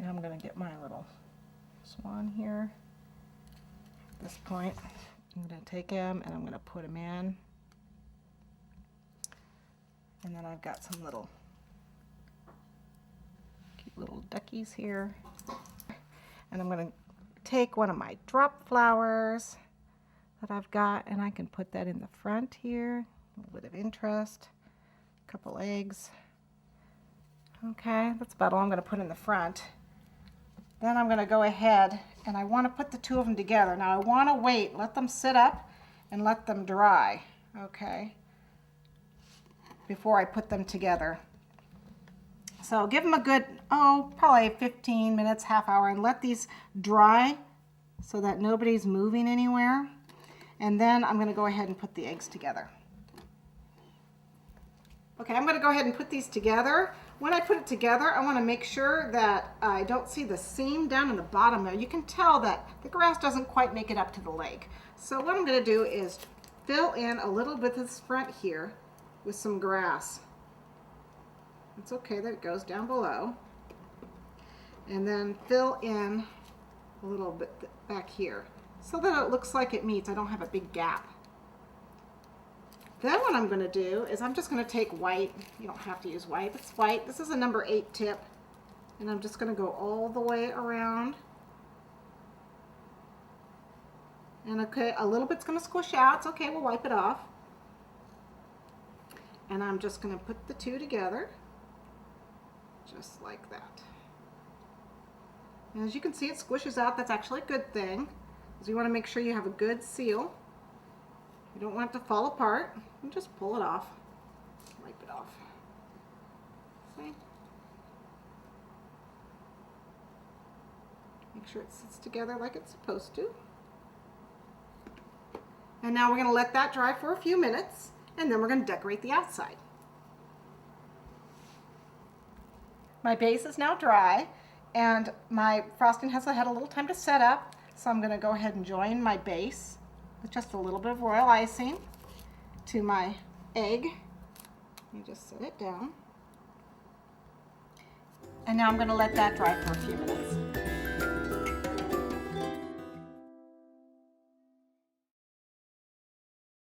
Now I'm going to get my little swan here. At this point, I'm going to take him and I'm going to put him in. And then I've got some little cute little duckies here. And I'm going to take one of my drop flowers that I've got, and I can put that in the front here. A little bit of interest. A couple eggs. Okay, that's about all I'm going to put in the front. Then I'm going to go ahead and I want to put the two of them together. Now I want to wait, let them sit up and let them dry, okay, before I put them together. So give them a good, probably 15 minutes, half hour, and let these dry so that nobody's moving anywhere. And then I'm going to go ahead and put the eggs together. Okay, I'm going to go ahead and put these together. When I put it together, I want to make sure that I don't see the seam down in the bottom there. You can tell that the grass doesn't quite make it up to the leg. So what I'm going to do is fill in a little bit of this front here with some grass. It's okay that it goes down below. And then fill in a little bit back here so that it looks like it meets. I don't have a big gap. Then what I'm going to do is I'm just going to take white. You don't have to use white. It's white. This is a number 8 tip. And I'm just going to go all the way around. And okay, a little bit's going to squish out. It's okay. We'll wipe it off. And I'm just going to put the two together. Just like that. And as you can see, it squishes out. That's actually a good thing, because you want to make sure you have a good seal. You don't want it to fall apart. You just pull it off. Wipe it off. See? Make sure it sits together like it's supposed to. And now we're going to let that dry for a few minutes, and then we're going to decorate the outside. My base is now dry, and my frosting has had a little time to set up, so I'm going to go ahead and join my base with just a little bit of royal icing to my egg. You just set it down. And now I'm going to let that dry for a few minutes.